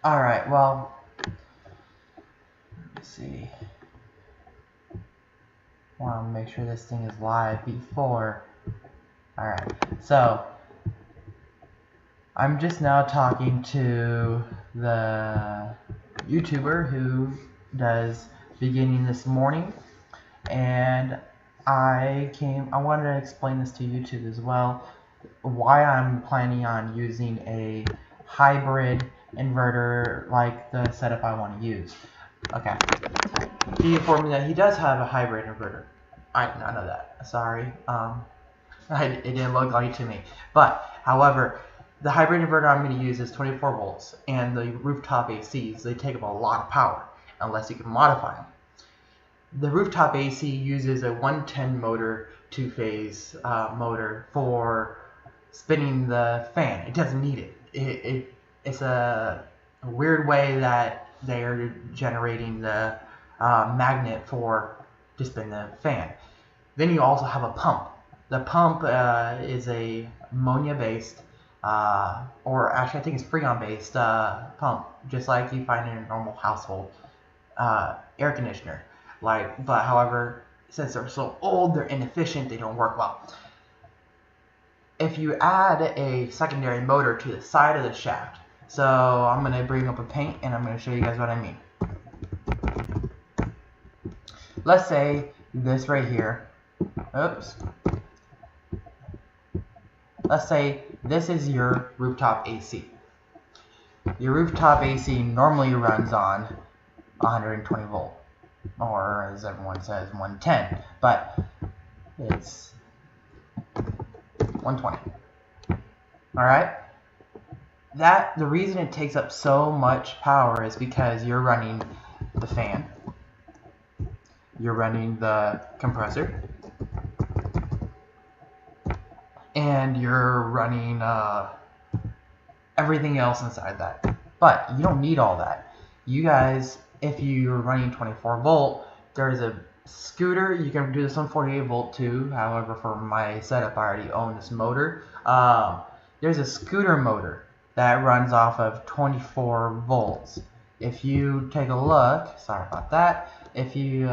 Alright, well, let's see. I want to make sure this thing is live before. Alright, so I'm just now talking to the YouTuber who does beginning this morning, and I wanted to explain this to YouTube as well, why I'm planning on using a hybrid inverter like the setup I want to use. Okay, he informed me that he does have a hybrid inverter. I did not know that. Sorry. It didn't look like it to me. But, however, the hybrid inverter I'm going to use is 24 volts, and the rooftop ACs, they take up a lot of power, unless you can modify them. The rooftop AC uses a 110 motor, two-phase motor for spinning the fan. It doesn't need it. It's a weird way that they are generating the magnet to spin the fan. Then you also have a pump. The pump is a ammonia-based, or actually I think it's freon-based pump, just like you find in a normal household air conditioner. But however, since they're so old, they're inefficient, they don't work well. If you add a secondary motor to the side of the shaft, so I'm going to bring up a paint and I'm going to show you guys what I mean. Let's say this right here, let's say this is your rooftop AC. Your rooftop AC normally runs on 120 volt, or as everyone says, 110, but it's 120. Alright? The reason it takes up so much power is because you're running the fan, you're running the compressor, and you're running everything else inside that. But you don't need all that. You guys, if you're running 24 volt, there's a scooter. You can do this on 48 volt too. However, for my setup, I already own this motor. There's a scooter motor that runs off of 24 volts. If you take a look, sorry about that, if you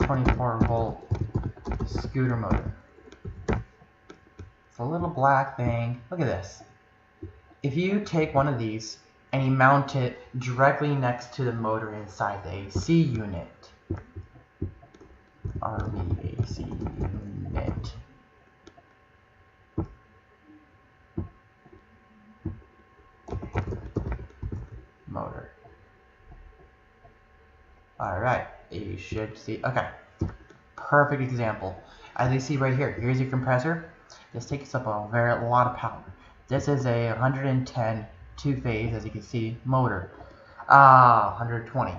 24 volt scooter motor, it's a little black thing. Look at this. If you take one of these and you mount it directly next to the motor inside the AC unit, RV AC unit, motor. Alright, you should see. Okay, perfect example. As you see right here, here's your compressor. This takes up a lot of power. This is a 110 two-phase, as you can see, motor. 120.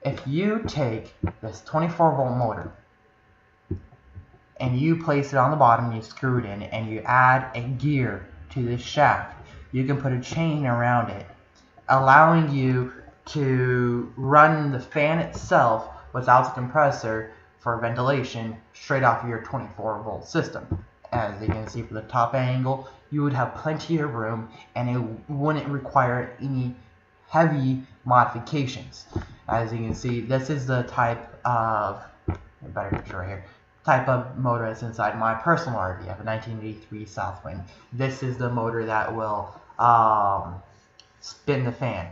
If you take this 24 volt motor and you place it on the bottom, you screw it in, and you add a gear to this shaft, you can put a chain around it, allowing you to run the fan itself without the compressor for ventilation straight off of your 24 volt system. As you can see from the top angle, you would have plenty of room and it wouldn't require any heavy modifications. As you can see, this is the type of, better picture right here, type of motor that's inside my personal RV. I have a 1983 Southwind. This is the motor that will spin the fan.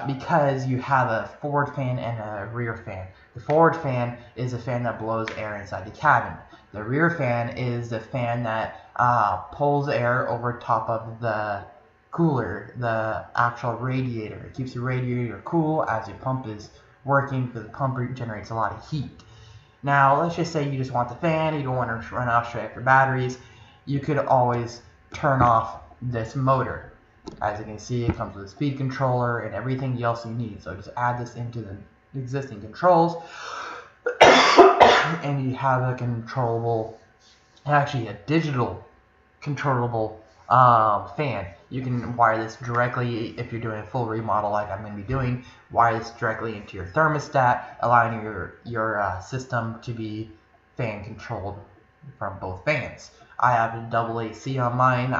Because you have a forward fan and a rear fan. The forward fan is a fan that blows air inside the cabin. The rear fan is the fan that pulls air over top of the cooler, the actual radiator. It keeps the radiator cool as your pump is working, because the pump generates a lot of heat. Now, let's just say you just want the fan, you don't want to run off straight after batteries. You could always turn off this motor. As you can see, it comes with a speed controller and everything else you need. So just add this into the existing controls, and you have a controllable, actually a digital controllable fan. You can wire this directly, if you're doing a full remodel like I'm going to be doing, wire this directly into your thermostat, allowing your system to be fan controlled from both fans. I have a double AC on mine.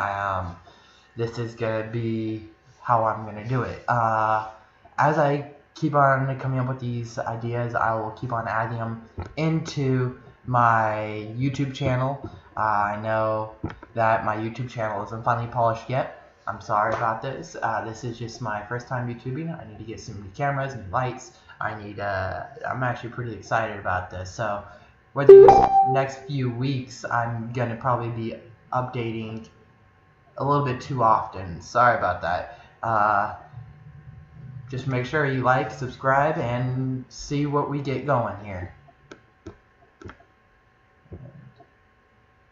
This is going to be how I'm gonna do it. As I keep on coming up with these ideas, I will keep on adding them into my YouTube channel. I know that my YouTube channel isn't finally polished yet. I'm sorry about this. This is just my first time YouTubing. I need to get some new cameras, new lights. I'm actually pretty excited about this. So, for these next few weeks, I'm gonna probably be updating a little bit too often. Sorry about that. Just make sure you like, subscribe, and see what we get going here.